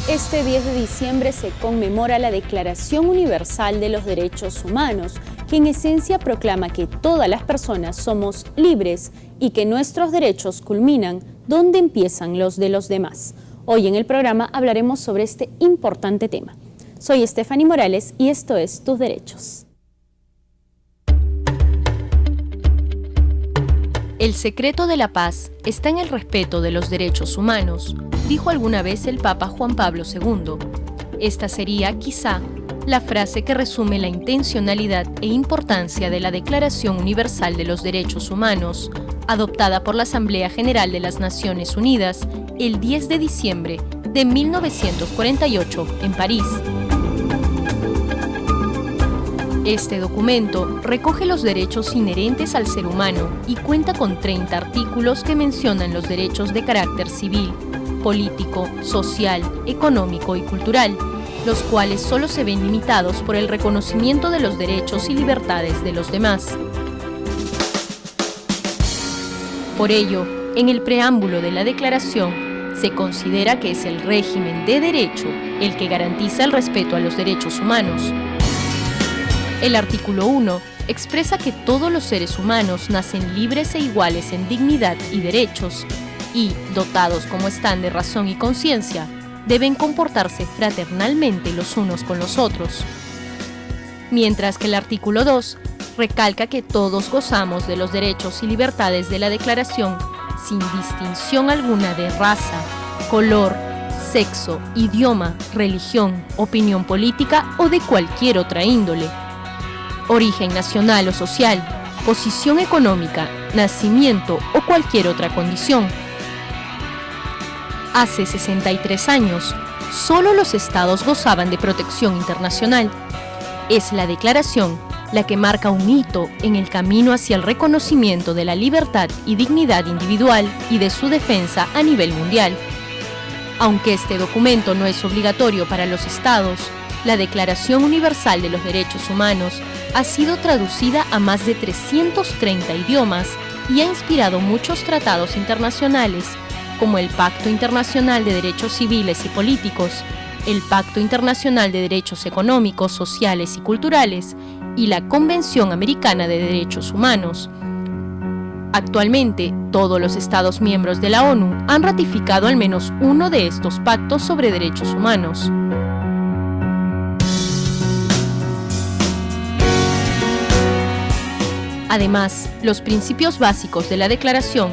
Este 10 de diciembre se conmemora la Declaración Universal de los Derechos Humanos, que en esencia proclama que todas las personas somos libres y que nuestros derechos culminan donde empiezan los de los demás. Hoy en el programa hablaremos sobre este importante tema. Soy Stephanie Morales y esto es Tus Derechos. El secreto de la paz está en el respeto de los derechos humanos, dijo alguna vez el Papa Juan Pablo II. Esta sería, quizá, la frase que resume la intencionalidad e importancia de la Declaración Universal de los Derechos Humanos, adoptada por la Asamblea General de las Naciones Unidas el 10 de diciembre de 1948 en París. Este documento recoge los derechos inherentes al ser humano y cuenta con 30 artículos que mencionan los derechos de carácter civil, político, social, económico y cultural, los cuales solo se ven limitados por el reconocimiento de los derechos y libertades de los demás. Por ello, en el preámbulo de la Declaración, se considera que es el régimen de derecho el que garantiza el respeto a los derechos humanos. El artículo 1 expresa que todos los seres humanos nacen libres e iguales en dignidad y derechos y, dotados como están de razón y conciencia, deben comportarse fraternalmente los unos con los otros. Mientras que el artículo 2 recalca que todos gozamos de los derechos y libertades de la Declaración sin distinción alguna de raza, color, sexo, idioma, religión, opinión política o de cualquier otra índole. Origen nacional o social, posición económica, nacimiento o cualquier otra condición. Hace 63 años, solo los estados gozaban de protección internacional. Es la Declaración la que marca un hito en el camino hacia el reconocimiento de la libertad y dignidad individual y de su defensa a nivel mundial. Aunque este documento no es obligatorio para los estados, la Declaración Universal de los Derechos Humanos ha sido traducida a más de 330 idiomas y ha inspirado muchos tratados internacionales, como el Pacto Internacional de Derechos Civiles y Políticos, el Pacto Internacional de Derechos Económicos, Sociales y Culturales y la Convención Americana de Derechos Humanos. Actualmente, todos los Estados miembros de la ONU han ratificado al menos uno de estos pactos sobre derechos humanos. Además, los principios básicos de la Declaración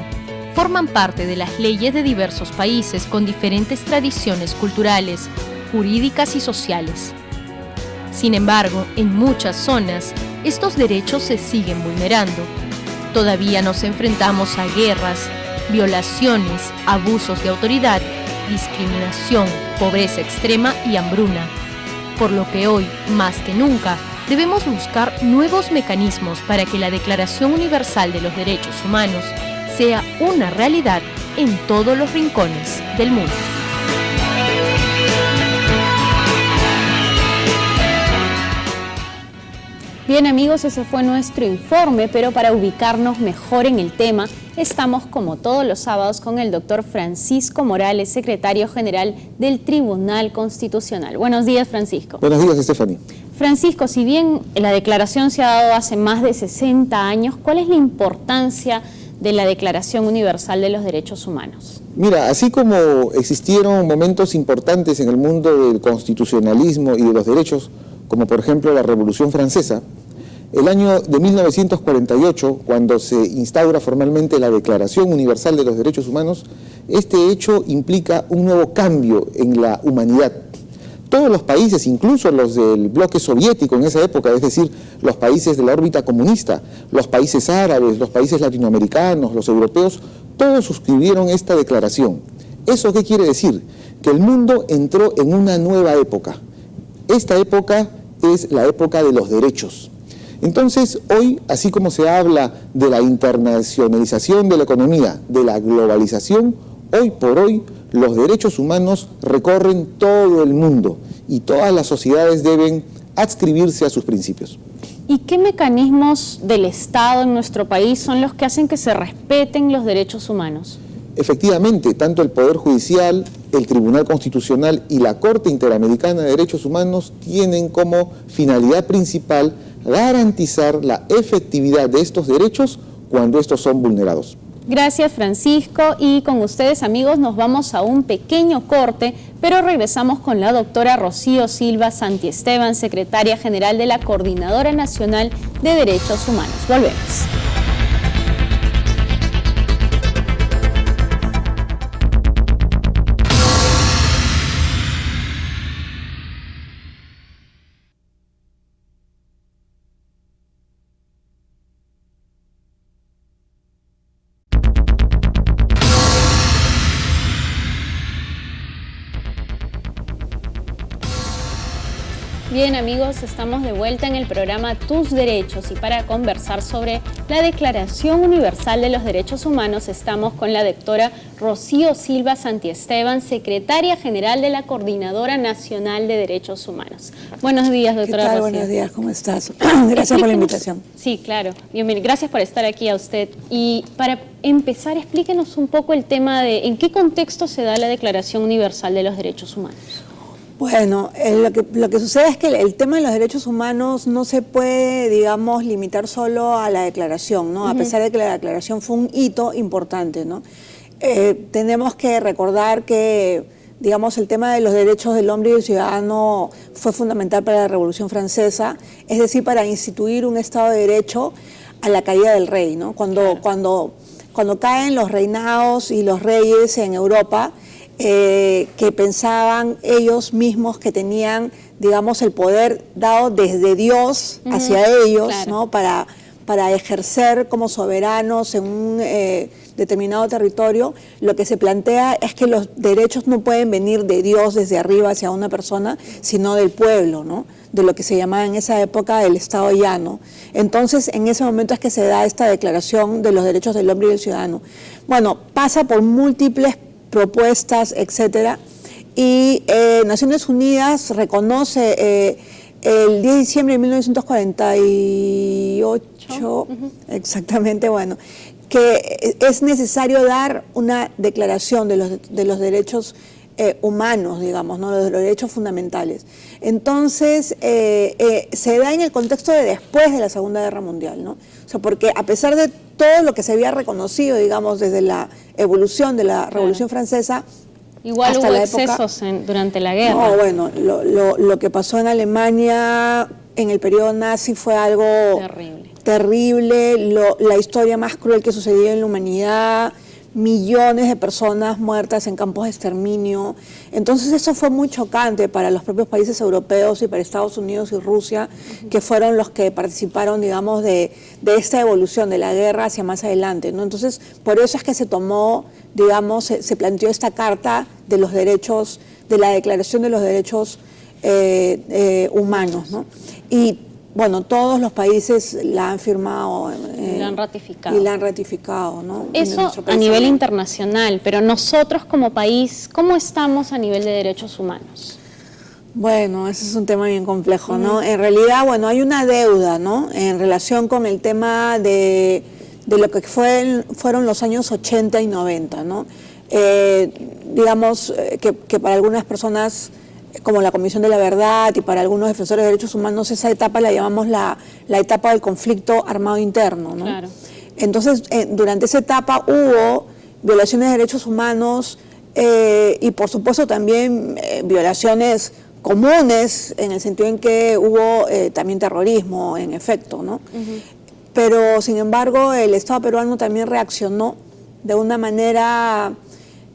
forman parte de las leyes de diversos países con diferentes tradiciones culturales, jurídicas y sociales. Sin embargo, en muchas zonas, estos derechos se siguen vulnerando. Todavía nos enfrentamos a guerras, violaciones, abusos de autoridad, discriminación, pobreza extrema y hambruna. Por lo que hoy, más que nunca, debemos buscar nuevos mecanismos para que la Declaración Universal de los Derechos Humanos sea una realidad en todos los rincones del mundo. Bien amigos, ese fue nuestro informe, pero para ubicarnos mejor en el tema, estamos como todos los sábados con el doctor Francisco Morales, secretario general del Tribunal Constitucional. Buenos días, Francisco. Buenos días, Stephanie. Francisco, si bien la declaración se ha dado hace más de 60 años, ¿cuál es la importancia de la Declaración Universal de los Derechos Humanos? Mira, así como existieron momentos importantes en el mundo del constitucionalismo y de los derechos, como por ejemplo la Revolución Francesa, el año de 1948, cuando se instaura formalmente la Declaración Universal de los Derechos Humanos, este hecho implica un nuevo cambio en la humanidad. Todos los países, incluso los del bloque soviético en esa época, es decir, los países de la órbita comunista, los países árabes, los países latinoamericanos, los europeos, todos suscribieron esta declaración. ¿Eso qué quiere decir? Que el mundo entró en una nueva época. Esta época es la época de los derechos. Entonces, hoy, así como se habla de la internacionalización de la economía, de la globalización, hoy por hoy los derechos humanos recorren todo el mundo y todas las sociedades deben adscribirse a sus principios. ¿Y qué mecanismos del Estado en nuestro país son los que hacen que se respeten los derechos humanos? efectivamente, tanto el Poder Judicial, el Tribunal Constitucional y la Corte Interamericana de Derechos Humanos tienen como finalidad principal garantizar la efectividad de estos derechos cuando estos son vulnerados. Gracias, Francisco, y con ustedes, amigos, nos vamos a un pequeño corte, pero regresamos con la doctora Rocío Silva Santiesteban, secretaria general de la Coordinadora Nacional de Derechos Humanos. Volvemos. Bien, amigos, estamos de vuelta en el programa Tus Derechos y para conversar sobre la Declaración Universal de los Derechos Humanos estamos con la doctora Rocío Silva Santiesteban, secretaria general de la Coordinadora Nacional de Derechos Humanos. Buenos días, doctora. ¿Qué tal? Rocío. Buenos días, ¿cómo estás? Gracias por la invitación. Sí, claro. Bienvenido. Gracias por estar aquí a usted. Y para empezar, explíquenos un poco el tema de en qué contexto se da la Declaración Universal de los Derechos Humanos. Bueno, lo que sucede es que el tema de los derechos humanos no se puede, digamos, limitar solo a la declaración, ¿no? A pesar de que la declaración fue un hito importante, ¿no? Tenemos que recordar que, digamos, el tema de los derechos del hombre y del ciudadano fue fundamental para la Revolución Francesa, es decir, para instituir un Estado de Derecho a la caída del rey, ¿no? Cuando caen los reinados y los reyes en Europa, que pensaban ellos mismos que tenían, digamos, el poder dado desde Dios hacia ellos, claro, ¿no? Para ejercer como soberanos en un determinado territorio. Lo que se plantea es que los derechos no pueden venir de Dios desde arriba hacia una persona, sino del pueblo, ¿no? De lo que se llamaba en esa época el Estado llano. Entonces, en ese momento es que se da esta Declaración de los Derechos del Hombre y del Ciudadano. Bueno, pasa por múltiples propuestas, etcétera, y Naciones Unidas reconoce el 10 de diciembre de 1948, exactamente, bueno, que es necesario dar una declaración de los derechos humanos, digamos, ¿no? De los derechos fundamentales. Entonces, se da en el contexto de después de la Segunda Guerra Mundial, ¿no? O sea, porque a pesar de todo lo que se había reconocido, digamos, desde la evolución de la Revolución Francesa, igual hasta hubo la época, excesos durante la guerra. No, bueno, lo que pasó en Alemania en el periodo nazi fue algo terrible, la historia más cruel que sucedió en la humanidad, millones de personas muertas en campos de exterminio. Entonces eso fue muy chocante para los propios países europeos y para Estados Unidos y Rusia, que fueron los que participaron, digamos, de esta evolución de la guerra hacia más adelante, ¿no? Entonces, por eso es que se tomó, digamos, se planteó esta carta de los derechos, de la Declaración de los Derechos Humanos, ¿no? Y bueno, todos los países la han firmado y la han ratificado. Y la han ratificado, ¿no? Eso a nivel internacional, pero nosotros como país, ¿cómo estamos a nivel de derechos humanos? Bueno, ese es un tema bien complejo, ¿no? En realidad, bueno, hay una deuda, ¿no? En relación con el tema de lo que fueron los años 80 y 90, ¿no? Digamos que para algunas personas, como la Comisión de la Verdad y para algunos defensores de derechos humanos, esa etapa la llamamos la etapa del conflicto armado interno, ¿no? Claro. Entonces, durante esa etapa hubo violaciones de derechos humanos y por supuesto también violaciones comunes, en el sentido en que hubo también terrorismo, en efecto, ¿no? Pero, sin embargo, el Estado peruano también reaccionó de una manera,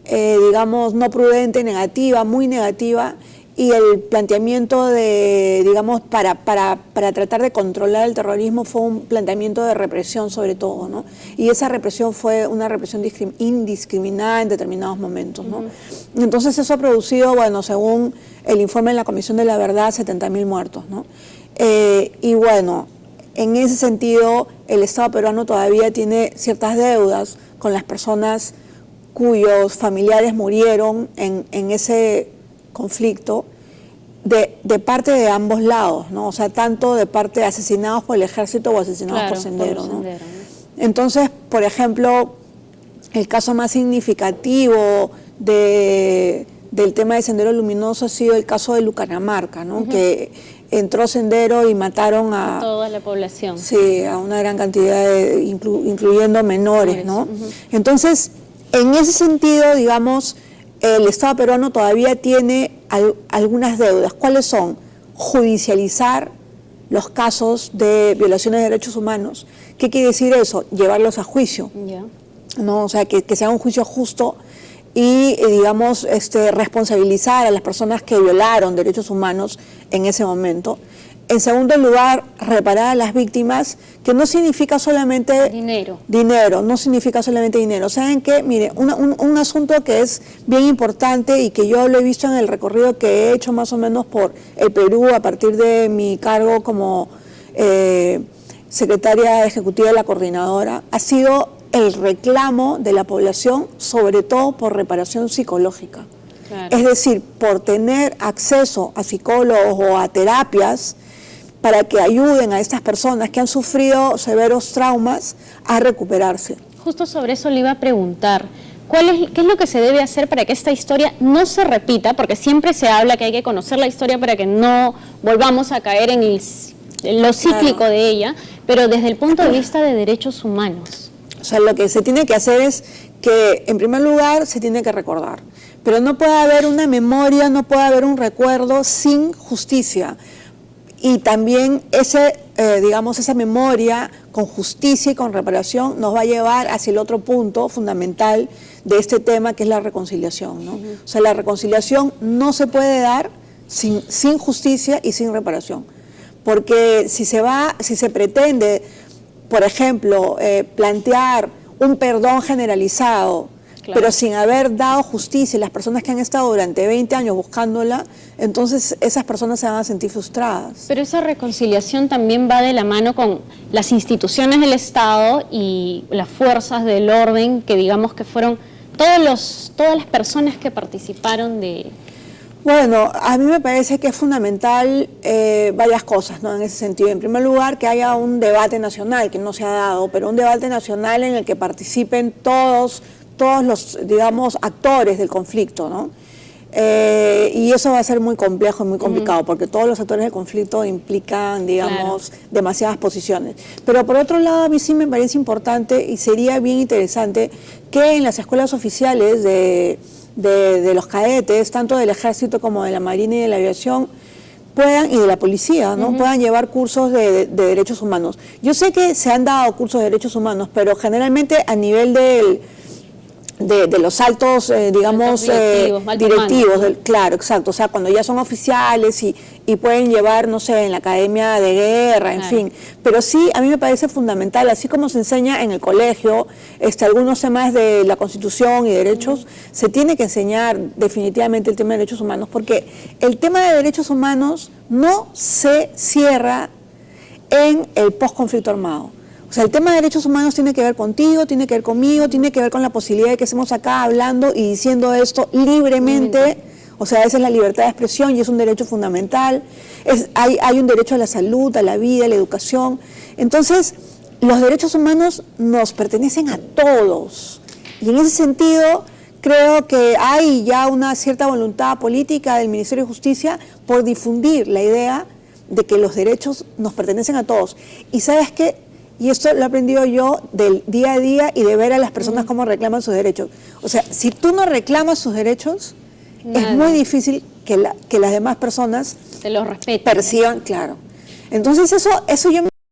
digamos, no prudente, negativa, muy negativa, y el planteamiento de, digamos, para tratar de controlar el terrorismo fue un planteamiento de represión sobre todo, ¿no? Y esa represión fue una represión indiscriminada en determinados momentos, ¿no? Entonces eso ha producido, bueno, según el informe de la Comisión de la Verdad, 70.000 muertos, ¿no? Y bueno, en ese sentido, el Estado peruano todavía tiene ciertas deudas con las personas cuyos familiares murieron en ese conflicto de parte de ambos lados, ¿no? O sea, tanto de parte de asesinados por el ejército o asesinados por Sendero, ¿no? Entonces, por ejemplo, el caso más significativo del tema de Sendero Luminoso ha sido el caso de Lucanamarca, ¿no? Que entró Sendero y mataron a toda la población. Sí, a una gran cantidad, incluyendo menores, ¿no? Entonces, en ese sentido, digamos, el Estado peruano todavía tiene algunas deudas. ¿Cuáles son? Judicializar los casos de violaciones de derechos humanos. ¿Qué quiere decir eso? Llevarlos a juicio, ¿no? O sea, que sea un juicio justo y, digamos, responsabilizar a las personas que violaron derechos humanos en ese momento. En segundo lugar, reparar a las víctimas, que no significa solamente dinero, no significa solamente dinero. ¿Saben qué? Mire, un asunto que es bien importante y que yo lo he visto en el recorrido que he hecho más o menos por el Perú a partir de mi cargo como secretaria ejecutiva de la coordinadora, ha sido el reclamo de la población, sobre todo por reparación psicológica. Claro. Es decir, por tener acceso a psicólogos o a terapias para que ayuden a estas personas que han sufrido severos traumas a recuperarse. Justo sobre eso le iba a preguntar, ¿qué es lo que se debe hacer para que esta historia no se repita? Porque siempre se habla que hay que conocer la historia para que no volvamos a caer en lo cíclico de ella, pero desde el punto de vista de derechos humanos. O sea, lo que se tiene que hacer es que, en primer lugar, se tiene que recordar. Pero no puede haber una memoria, no puede haber un recuerdo sin justicia. Y también esa memoria con justicia y con reparación nos va a llevar hacia el otro punto fundamental de este tema, que es la reconciliación, ¿no? O sea, la reconciliación no se puede dar sin justicia y sin reparación. Porque si se pretende, por ejemplo, plantear un perdón generalizado, claro, pero sin haber dado justicia a las personas que han estado durante 20 años buscándola, entonces esas personas se van a sentir frustradas. Pero esa reconciliación también va de la mano con las instituciones del Estado y las fuerzas del orden, que digamos que fueron todas las personas que participaron de... Bueno, a mí me parece que es fundamental varias cosas, ¿no? En ese sentido. En primer lugar, que haya un debate nacional, que no se ha dado, pero un debate nacional en el que participen todos los, digamos, actores del conflicto, ¿no? Y eso va a ser muy complejo y muy complicado, porque todos los actores del conflicto implican, digamos, demasiadas posiciones. Pero por otro lado, a mí sí me parece importante y sería bien interesante que en las escuelas oficiales de los cadetes, tanto del Ejército como de la Marina y de la Aviación, y de la policía, ¿no? Puedan llevar cursos de derechos humanos. Yo sé que se han dado cursos de derechos humanos, pero generalmente a nivel de los altos, digamos, directivos, claro, exacto, o sea, cuando ya son oficiales y pueden llevar, no sé, en la academia de guerra, en fin, pero sí, a mí me parece fundamental, así como se enseña en el colegio, algunos temas de la Constitución y derechos, se tiene que enseñar definitivamente el tema de derechos humanos, porque el tema de derechos humanos no se cierra en el post-conflicto armado. O sea, el tema de derechos humanos tiene que ver contigo, tiene que ver conmigo, tiene que ver con la posibilidad de que estemos acá hablando y diciendo esto libremente. O sea, esa es la libertad de expresión y es un derecho fundamental. Hay un derecho a la salud, a la vida, a la educación. Entonces, los derechos humanos nos pertenecen a todos. Y en ese sentido, creo que hay ya una cierta voluntad política del Ministerio de Justicia por difundir la idea de que los derechos nos pertenecen a todos. Y ¿sabes qué? Y esto lo he aprendido yo del día a día y de ver a las personas cómo reclaman sus derechos. O sea, si tú no reclamas sus derechos, es muy difícil que las demás personas te los respeten, perciban, claro. Entonces eso yo